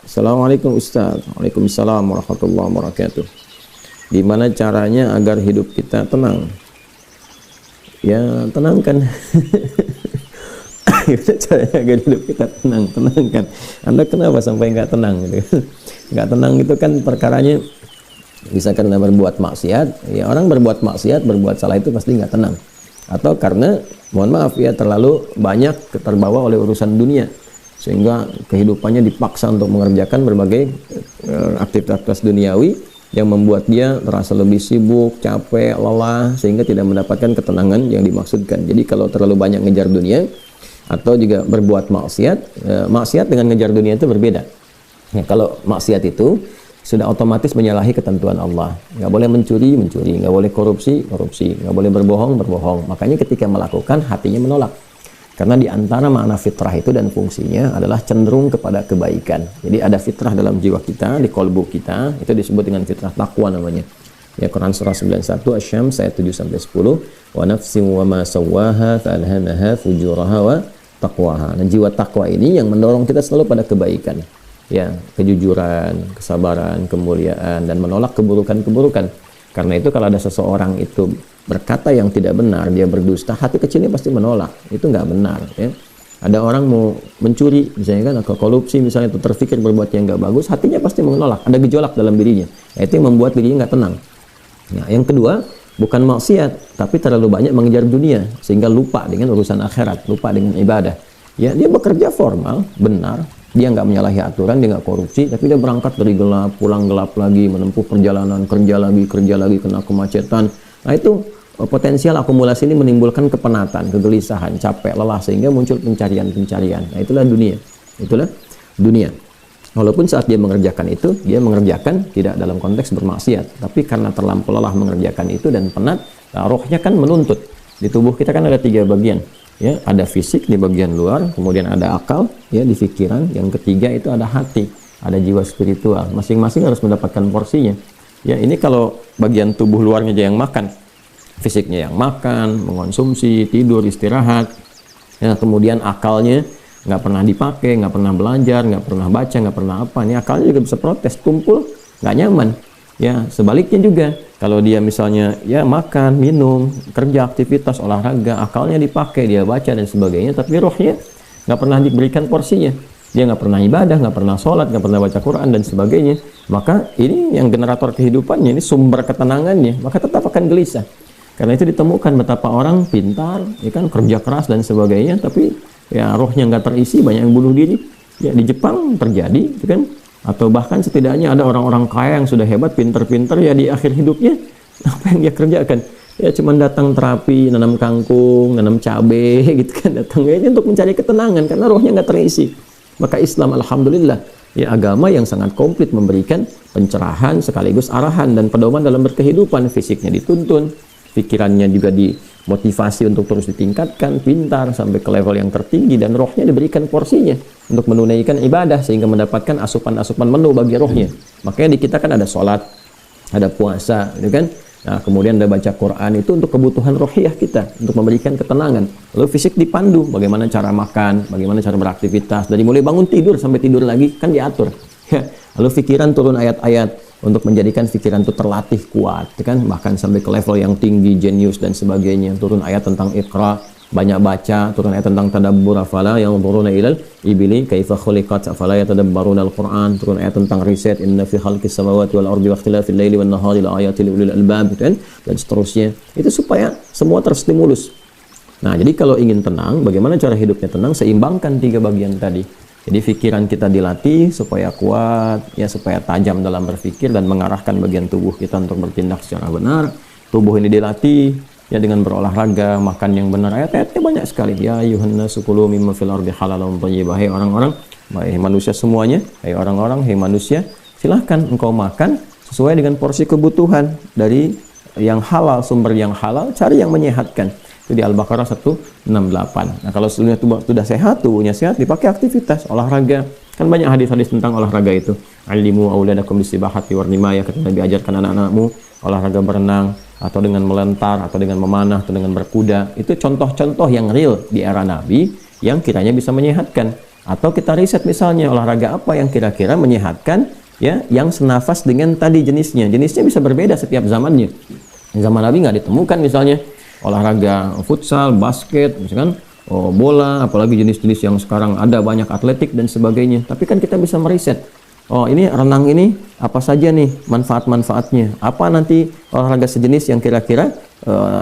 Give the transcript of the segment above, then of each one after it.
Assalamualaikum Ustaz. Waalaikumsalam warahmatullahi wabarakatuh. Gimana caranya agar hidup kita tenang? Ya, tenangkan. Gimana caranya agar hidup kita tenang? Tenangkan. Anda kenapa sampai nggak tenang gitu? Nggak tenang itu kan perkaranya bisa karena berbuat maksiat. Ya, orang berbuat maksiat, berbuat salah itu pasti nggak tenang. Atau karena, mohon maaf ya, terlalu banyak terbawa oleh urusan dunia, sehingga kehidupannya dipaksa untuk mengerjakan berbagai aktivitas duniawi yang membuat dia terasa lebih sibuk, capek, lelah, sehingga tidak mendapatkan ketenangan yang dimaksudkan. Jadi kalau terlalu banyak ngejar dunia atau juga berbuat maksiat, maksiat dengan ngejar dunia itu berbeda. Ya, kalau maksiat itu sudah otomatis menyalahi ketentuan Allah. Nggak boleh mencuri, nggak boleh korupsi, nggak boleh berbohong. Makanya ketika melakukan, hatinya menolak. Karena di antara makna fitrah itu dan fungsinya adalah cenderung kepada kebaikan. Jadi ada fitrah dalam jiwa kita, di kolbu kita, itu disebut dengan fitrah takwa namanya. Ya, Quran surah 91 Asy-Syams ayat 7-10, wa nafsin wa ma sawwaha fa'alhamaha fujuraha wa taqwaha. Nah, jiwa takwa ini yang mendorong kita selalu pada kebaikan. Ya, kejujuran, kesabaran, kemuliaan, dan menolak keburukan-keburukan. Karena itu kalau ada seseorang itu berkata yang tidak benar, dia berdusta, hati kecilnya pasti menolak. Itu nggak benar. Ya. Ada orang mau mencuri, misalnya kan, atau korupsi misalnya, itu terfikir berbuat yang nggak bagus, hatinya pasti menolak. Ada gejolak dalam dirinya. Nah, itu yang membuat dirinya nggak tenang. Nah, yang kedua, bukan maksiat, tapi terlalu banyak mengejar dunia, sehingga lupa dengan urusan akhirat, lupa dengan ibadah. Ya, dia bekerja formal, benar. Dia nggak menyalahi aturan, dia nggak korupsi, tapi dia berangkat dari gelap, pulang gelap lagi, menempuh perjalanan, kerja lagi, kena kemacetan. Nah, itu potensial akumulasi ini menimbulkan kepenatan, kegelisahan, capek, lelah, sehingga muncul pencarian. Nah, itulah dunia. Walaupun saat dia mengerjakan itu, dia mengerjakan tidak dalam konteks bermaksiat, tapi karena terlampau lelah mengerjakan itu dan penat, nah, rohnya kan menuntut. Di tubuh kita kan ada 3 bagian. Ya, ada fisik di bagian luar, kemudian ada akal ya di pikiran, yang ketiga itu ada hati, ada jiwa spiritual. Masing-masing harus mendapatkan porsinya. Ya, ini kalau bagian tubuh luarnya aja yang makan, fisiknya yang makan, mengonsumsi, tidur, istirahat. Ya, kemudian akalnya nggak pernah dipakai, nggak pernah belajar, nggak pernah baca, nggak pernah apa. Ini akalnya juga bisa protes, kumpul nggak nyaman. Ya, sebaliknya juga, kalau dia misalnya ya makan, minum, kerja, aktivitas, olahraga, akalnya dipakai, dia baca dan sebagainya, tapi rohnya nggak pernah diberikan porsinya. Dia nggak pernah ibadah, nggak pernah sholat, nggak pernah baca Quran dan sebagainya. Maka ini yang generator kehidupannya, ini sumber ketenangannya, maka tetap akan gelisah. Karena itu ditemukan betapa orang pintar, ya kan, kerja keras dan sebagainya, tapi ya rohnya nggak terisi, banyak yang bunuh diri. Ya, di Jepang terjadi, itu kan. Atau bahkan setidaknya ada orang-orang kaya yang sudah hebat, pinter-pinter, ya di akhir hidupnya apa yang dia kerjakan? Ya cuma datang terapi, nanam kangkung, nanam cabai gitu kan, datang aja untuk mencari ketenangan karena rohnya nggak terisi. Maka Islam, alhamdulillah, ya agama yang sangat komplit, memberikan pencerahan sekaligus arahan dan pedoman dalam berkehidupan. Fisiknya dituntun, pikirannya juga dimotivasi untuk terus ditingkatkan, pintar sampai ke level yang tertinggi, dan rohnya diberikan porsinya untuk menunaikan ibadah sehingga mendapatkan asupan-asupan menu bagi rohnya. Makanya di kita kan ada sholat, ada puasa, gitu kan? Nah, kemudian ada baca Quran, itu untuk kebutuhan rohiyah kita, untuk memberikan ketenangan. Lalu fisik dipandu, bagaimana cara makan, bagaimana cara beraktivitas, dari mulai bangun tidur sampai tidur lagi kan diatur. Ya. Lalu pikiran turun ayat-ayat untuk menjadikan pikiran itu terlatih kuat, kan, bahkan sampai ke level yang tinggi, jenius dan sebagainya. Turun ayat tentang Iqra, banyak baca, turun ayat tentang tadabbur, afala yang turuna ilal ibili kaifa khuliqat afala yatadabbaruna al-Qur'an, turun ayat tentang riset, inna fi khalqis samawati wal ardi wa ikhtilafil laili wan nahari la ayatil ulil albab, kan, dan seterusnya. Itu supaya semua terstimulus. Nah, jadi kalau ingin tenang, bagaimana cara hidupnya tenang? Seimbangkan 3 bagian tadi. Jadi pikiran kita dilatih supaya kuat, ya, supaya tajam dalam berpikir dan mengarahkan bagian tubuh kita untuk bertindak secara benar. Tubuh ini dilatih ya dengan berolahraga, makan yang benar. Ayat-ayatnya banyak sekali. Ya ayyuhannasu kulu mimma fil ardi halalan thayyibah. Hai orang-orang, hai manusia semuanya, hai orang-orang, hai manusia, silahkan engkau makan sesuai dengan porsi kebutuhan dari yang halal, sumber yang halal, cari yang menyehatkan. Itu di Al-Baqarah 168. Nah, kalau sudah sehat, tubuhnya sehat, dipakai aktivitas, olahraga. Kan banyak hadis-hadis tentang olahraga itu. Alimu auladakum bisibahati warnimaya, kata Nabi, ajarkan anak-anakmu olahraga berenang, atau dengan melentar, atau dengan memanah, atau dengan berkuda. Itu contoh-contoh yang real di era Nabi, yang kiranya bisa menyehatkan. Atau kita riset misalnya olahraga apa yang kira-kira menyehatkan, ya, yang senafas dengan tadi jenisnya. Jenisnya bisa berbeda setiap zamannya. Zaman Nabi nggak ditemukan misalnya olahraga futsal, basket, misalkan bola, apalagi jenis-jenis yang sekarang ada banyak atletik dan sebagainya. Tapi kan kita bisa meriset. Oh, ini renang ini apa saja nih manfaat-manfaatnya? Apa nanti olahraga sejenis yang kira-kira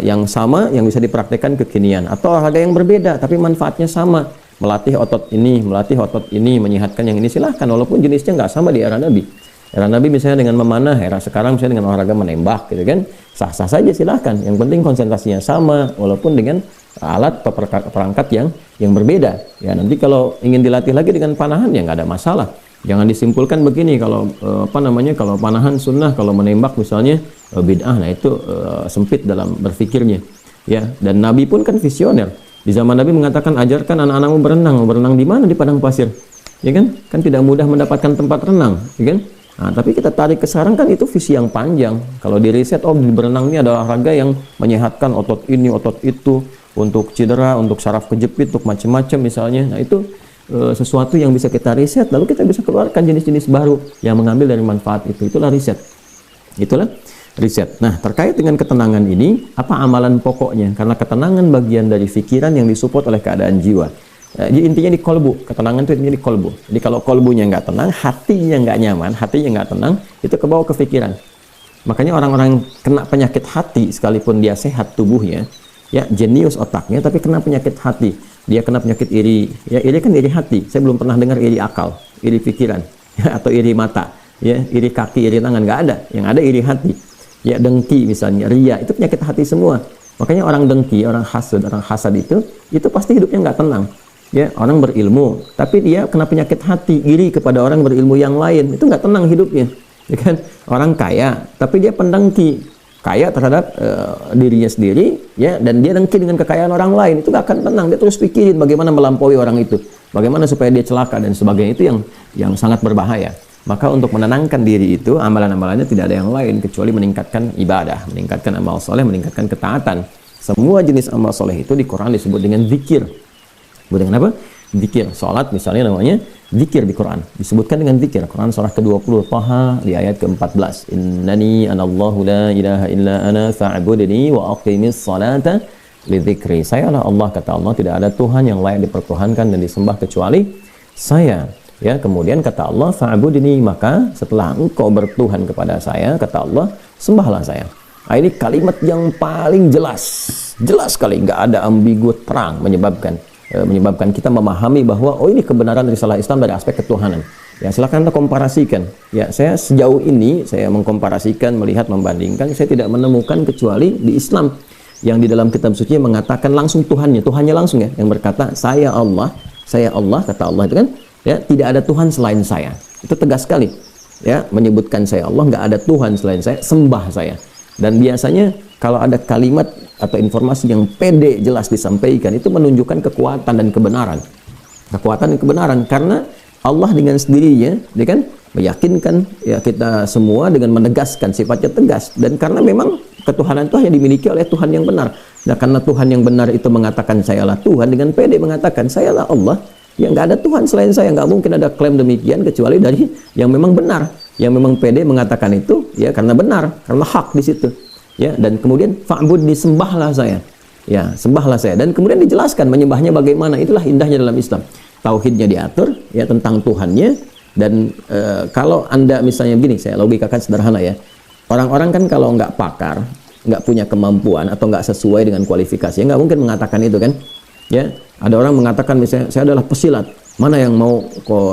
yang sama yang bisa dipraktekkan kekinian, atau olahraga yang berbeda tapi manfaatnya sama, melatih otot ini, menyehatkan yang ini, silahkan, walaupun jenisnya nggak sama di era Nabi. Era Nabi misalnya dengan memanah, era sekarang misalnya dengan olahraga menembak, gitu kan, sah-sah saja, silahkan. Yang penting konsentrasinya sama, walaupun dengan alat atau perangkat yang berbeda. Ya, nanti kalau ingin dilatih lagi dengan panahan ya nggak ada masalah. Jangan disimpulkan begini, kalau kalau panahan sunnah, kalau menembak misalnya bid'ah, nah itu sempit dalam berpikirnya. Ya, dan Nabi pun kan visioner. Di zaman Nabi mengatakan, ajarkan anak-anakmu berenang. Berenang di mana? Di padang pasir. Ya kan? Kan tidak mudah mendapatkan tempat renang, ya kan? Nah, tapi kita tarik ke sekarang kan itu visi yang panjang. Kalau di riset, berenang ini adalah olahraga yang menyehatkan otot ini, otot itu, untuk cedera, untuk saraf kejepit, untuk macam-macam misalnya. Nah, itu sesuatu yang bisa kita riset, lalu kita bisa keluarkan jenis-jenis baru yang mengambil dari manfaat itu. Itulah riset. Itulah riset. Nah, terkait dengan ketenangan ini, apa amalan pokoknya? Karena ketenangan bagian dari pikiran yang disupport oleh keadaan jiwa. Intinya di kolbu. Ketenangan itu intinya di kolbu. Jadi kalau kolbunya nggak tenang, hatinya nggak nyaman, hatinya nggak tenang, itu kebawa ke pikiran. Makanya orang-orang kena penyakit hati, sekalipun dia sehat tubuhnya, ya, jenius otaknya, tapi kena penyakit hati. Dia kena penyakit iri. Ya, iri kan iri hati. Saya belum pernah dengar iri akal, iri pikiran, ya, atau iri mata, ya, iri kaki, iri tangan, nggak ada. Yang ada iri hati. Ya, dengki misalnya, ria, itu penyakit hati semua. Makanya orang dengki, orang hasad itu pasti hidupnya nggak tenang. Ya, orang berilmu, tapi dia kena penyakit hati, iri kepada orang berilmu yang lain, itu nggak tenang hidupnya. Ya kan? Orang kaya, tapi dia pendengki, kaya terhadap dirinya sendiri, ya, dan dia dengki dengan kekayaan orang lain, itu gak akan tenang. Dia terus pikirin bagaimana melampaui orang itu, bagaimana supaya dia celaka dan sebagainya. Itu yang sangat berbahaya. Maka untuk menenangkan diri itu, amalan-amalannya tidak ada yang lain kecuali meningkatkan ibadah, meningkatkan amal soleh, meningkatkan ketaatan. Semua jenis amal soleh itu di Quran disebut dengan zikir. Disebut dengan apa? Zikir. Salat misalnya namanya zikir di Quran. Disebutkan dengan zikir. Quran surah ke-20 Taha di ayat ke-14. Innani anallahu la ilaha illa ana fa'budni wa aqimis salata li dzikri. Sayalah Allah, kata Allah, tidak ada Tuhan yang layak dipertuhankan dan disembah kecuali saya. Ya, kemudian kata Allah, fa'budni, maka setelah engkau bertuhan kepada saya, kata Allah, sembahlah saya. Nah, ini kalimat yang paling jelas sekali, nggak ada ambigu, terang, menyebabkan kita memahami bahwa ini kebenaran risalah Islam dari aspek ketuhanan. Ya, silakan Anda komparasikan. Ya, saya sejauh ini saya mengkomparasikan, melihat, membandingkan, saya tidak menemukan kecuali di Islam yang di dalam kitab suci mengatakan langsung Tuhannya langsung, ya, yang berkata saya Allah, kata Allah itu kan, ya, tidak ada Tuhan selain saya. Itu tegas sekali. Ya, menyebutkan saya Allah, nggak ada Tuhan selain saya, sembah saya. Dan biasanya kalau ada kalimat atau informasi yang pede jelas disampaikan, itu menunjukkan kekuatan dan kebenaran. Kekuatan dan kebenaran, karena Allah dengan sendirinya, dia kan meyakinkan, ya, kita semua dengan menegaskan sifatnya tegas. Dan karena memang ketuhanan itu hanya dimiliki oleh Tuhan yang benar. Nah, karena Tuhan yang benar itu mengatakan sayalah Tuhan, dengan pede mengatakan sayalah Allah, ya, nggak ada Tuhan selain saya. Nggak mungkin ada klaim demikian kecuali dari yang memang benar, yang memang pede mengatakan itu, ya, karena benar, karena hak di situ. Ya, dan kemudian fa'bud, disembahlah saya. Ya, sembahlah saya. Dan kemudian dijelaskan menyembahnya bagaimana. Itulah indahnya dalam Islam. Tauhidnya diatur, ya, tentang Tuhannya. Dan kalau Anda misalnya begini, saya logikakan sederhana, ya. Orang-orang kan kalau nggak pakar, nggak punya kemampuan atau nggak sesuai dengan kualifikasi, nggak mungkin mengatakan itu kan. Ya, ada orang mengatakan misalnya saya adalah pesilat, mana yang mau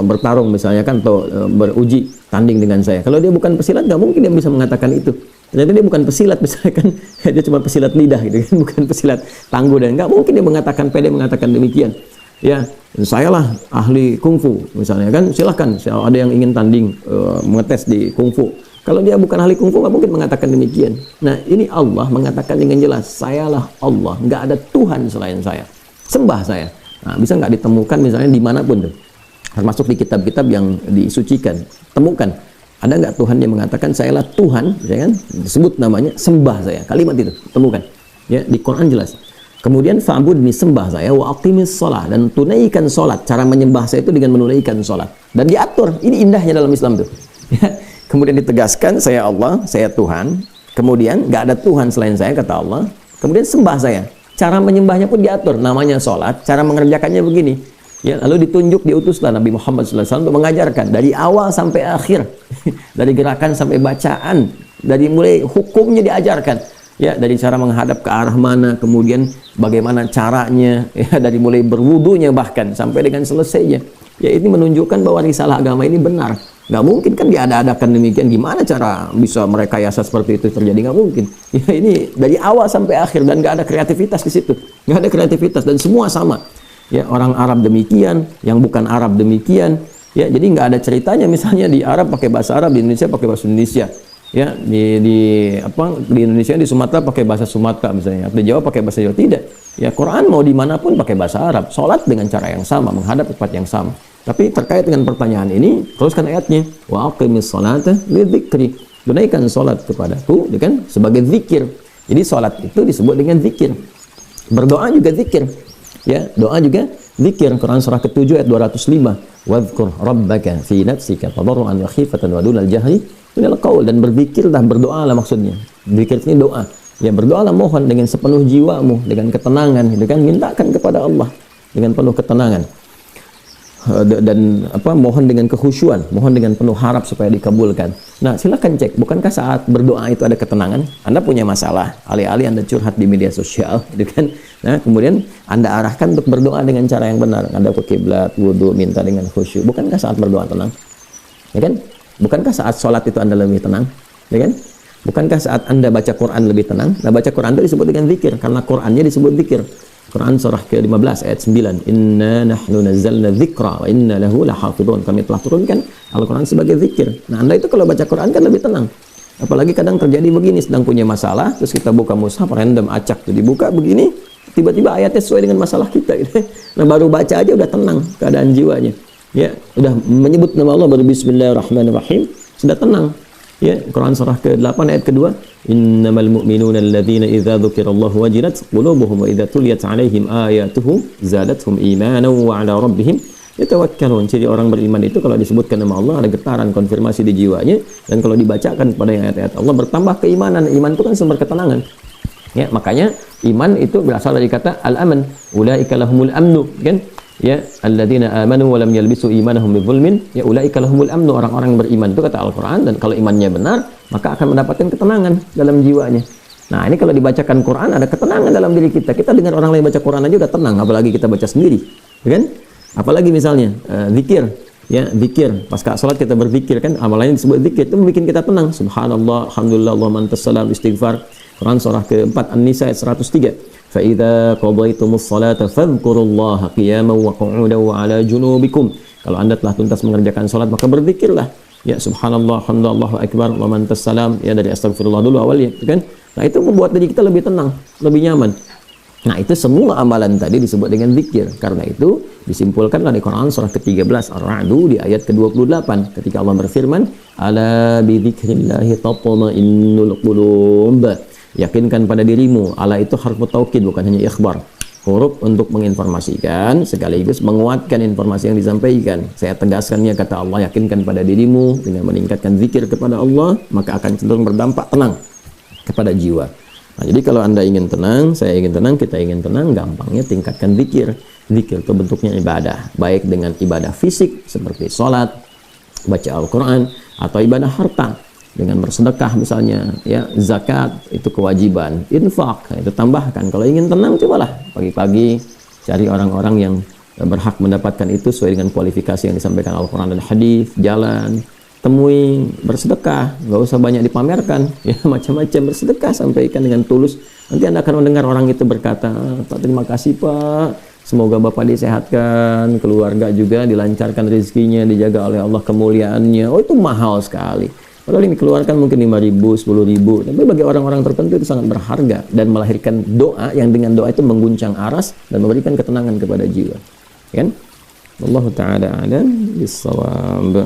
bertarung misalnya kan, atau beruji tanding dengan saya. Kalau dia bukan pesilat, nggak mungkin dia bisa mengatakan itu. Ternyata dia bukan pesilat misalnya kan, dia cuma pesilat lidah gitu kan, bukan pesilat tangguh, dan nggak mungkin dia mengatakan, pede mengatakan demikian. Ya, sayalah ahli kungfu misalnya kan, silahkan, ada yang ingin tanding mengetes di kungfu. Kalau dia bukan ahli kungfu, nggak mungkin mengatakan demikian. Nah, ini Allah mengatakan dengan jelas, sayalah Allah, nggak ada Tuhan selain saya, sembah saya. Nah, bisa nggak ditemukan misalnya dimanapun tuh, termasuk di kitab-kitab yang disucikan, temukan. Ada nggak Tuhan yang mengatakan sayalah Tuhan, ya kan? Disebut namanya, sembah saya. Kalimat itu temukan. Ya, di Quran jelas. Kemudian fa'budni, sembah saya, wa aqimis shalah, dan tunaikan salat. Cara menyembah saya itu dengan menunaikan salat. Dan diatur. Ini indahnya dalam Islam tuh. Ya. Kemudian ditegaskan, saya Allah, saya Tuhan. Kemudian nggak ada Tuhan selain saya, kata Allah. Kemudian sembah saya. Cara menyembahnya pun diatur. Namanya salat, cara mengerjakannya begini. Ya, lalu ditunjuk, diutuslah Nabi Muhammad SAW untuk mengajarkan dari awal sampai akhir, dari gerakan sampai bacaan, dari mulai hukumnya diajarkan. Ya, dari cara menghadap ke arah mana, kemudian bagaimana caranya, ya, dari mulai berwudunya bahkan sampai dengan selesainya. Ya, ini menunjukkan bahwa risalah agama ini benar. Nggak mungkin kan diada-adakan demikian. Gimana cara bisa merekayasa seperti itu terjadi? Nggak mungkin. Ya, ini dari awal sampai akhir dan nggak ada kreativitas di situ. Nggak ada kreativitas dan semua sama. Ya, orang Arab demikian, yang bukan Arab demikian. Ya, jadi nggak ada ceritanya misalnya di Arab pakai bahasa Arab, di Indonesia pakai bahasa Indonesia. Ya, di Indonesia, di Sumatera pakai bahasa Sumatera misalnya, di Jawa pakai bahasa Jawa. Tidak. Ya, Quran mau dimanapun pakai bahasa Arab, sholat dengan cara yang sama, menghadap tempat yang sama. Tapi terkait dengan pertanyaan ini, teruskan ayatnya, wa aqimis sholata lidzikri, tunaikan sholat kepadaku dengan sebagai zikir. Jadi sholat itu disebut dengan zikir. Berdoa juga zikir. Ya, doa juga zikir. Quran surah ke-7 ayat 205, wadhkur rabbaka fi nafsika tadarruan wa khifatan wa dunal jahri minal qaul, dan berzikirlah, berdoalah maksudnya. Zikir ini doa. Ya, berdoalah, mohon dengan sepenuh jiwamu, dengan ketenangan, gitu kan, mintakan kepada Allah dengan penuh ketenangan. Dan mohon dengan kekhusyuan, mohon dengan penuh harap supaya dikabulkan. Nah, silakan cek, bukankah saat berdoa itu ada ketenangan? Anda punya masalah, alih-alih Anda curhat di media sosial, gitu kan? Nah, kemudian Anda arahkan untuk berdoa dengan cara yang benar. Anda ke kiblat, wudu, minta dengan khusyuk. Bukankah saat berdoa tenang? Ya kan? Bukankah saat sholat itu Anda lebih tenang? Ya kan? Bukankah saat Anda baca Quran lebih tenang? Nah, baca Quran itu disebut dengan zikir, karena Qurannya disebut zikir. Quran surah ke-15 ayat 9, inna nahnu nazzalna dzikra wa inna lahu lahafidhun, kami telah turunkan Al-Quran sebagai zikir. Nah, Anda itu kalau baca Quran kan lebih tenang. Apalagi kadang terjadi begini, sedang punya masalah, terus kita buka mushaf random, acak tuh dibuka begini, tiba-tiba ayatnya sesuai dengan masalah kita gitu. Nah, baru baca aja udah tenang keadaan jiwanya. Ya, udah menyebut nama Allah, baru bismillahirrahmanirrahim, sudah tenang. Ya, Quran surah ke-8 ayat kedua, innamal mu'minuna alladzina idza dzukirallahu wajilat qulubuhum wa idza tuliyat 'alaihim ayatuhu zadatuhum imanan wa 'ala rabbihim yatawakkalun. Jadi orang beriman itu kalau disebutkan nama Allah ada getaran konfirmasi di jiwanya, dan kalau dibacakan pada ayat-ayat Allah bertambah keimanan. Iman itu kan sumber ketenangan. Ya, makanya iman itu berasal dari kata al-aman, ulaika lahumul amnu, kan? Ya, alladzina amanu wa lam yalbisu imanahum bidzulmin, ya ulaika lahumul amnu, orang-orang beriman itu kata Al-Qur'an, dan kalau imannya benar maka akan mendapatkan ketenangan dalam jiwanya. Nah, ini kalau dibacakan Quran ada ketenangan dalam diri kita. Kita dengar orang lain baca Quran aja udah tenang, apalagi kita baca sendiri, kan? Apalagi misalnya zikir, ya zikir. Pasca salat kita berzikir, kan amalannya disebut zikir, itu bikin kita tenang. Subhanallah, alhamdulillah, Allahumma antas salam, istighfar. Quran surah ke-4 An-Nisa ayat 103. فَإِذَا قَضَيْتُمُ الصَّلَاةَ فَاذْكُرُوا اللَّهَ قِيَامًا وَقُعُودًا وَعَلَى جُنُوبِكُمْ. Kalau Anda telah tuntas mengerjakan salat, maka berzikirlah. Ya, subhanallah, alhamdulillah, Allahu akbar, wa man tassalam, ya dari astagfirullah dulu awalnya, kan? Nah, itu membuat diri kita lebih tenang, lebih nyaman. Nah, itu semua amalan tadi disebut dengan zikir. Karena itu disimpulkanlah di Quran surah ke-13 Ar-Ra'd di ayat ke-28 ketika Allah berfirman, "Ala bi dzikrillahi tatma'innul qulub." Yakinkan pada dirimu. Ala itu harfu taukid, bukan hanya ikhbar. Huruf untuk menginformasikan sekaligus menguatkan informasi yang disampaikan. Saya tegaskannya, kata Allah, yakinkan pada dirimu dengan meningkatkan zikir kepada Allah, maka akan cenderung berdampak tenang kepada jiwa. Nah, jadi kalau Anda ingin tenang, saya ingin tenang, kita ingin tenang, gampangnya tingkatkan zikir. Zikir itu bentuknya ibadah, baik dengan ibadah fisik seperti sholat, baca Al-Quran, atau ibadah harta dengan bersedekah misalnya, ya, zakat itu kewajiban, infak itu tambahkan. Kalau ingin tenang, cobalah pagi-pagi cari orang-orang yang berhak mendapatkan itu sesuai dengan kualifikasi yang disampaikan Al-Quran dan hadis, jalan, temui, bersedekah, nggak usah banyak dipamerkan, ya, macam-macam bersedekah, sampaikan dengan tulus. Nanti Anda akan mendengar orang itu berkata, Pak, terima kasih Pak, semoga Bapak disehatkan, keluarga juga dilancarkan rezekinya, dijaga oleh Allah kemuliaannya. Oh, itu mahal sekali. Padahal ini dikeluarkan mungkin 5.000, 10.000, tapi bagi orang-orang tertentu itu sangat berharga dan melahirkan doa yang dengan doa itu mengguncang aras dan memberikan ketenangan kepada jiwa. Kan? Wallahu ta'ala a'lam bis-shawab.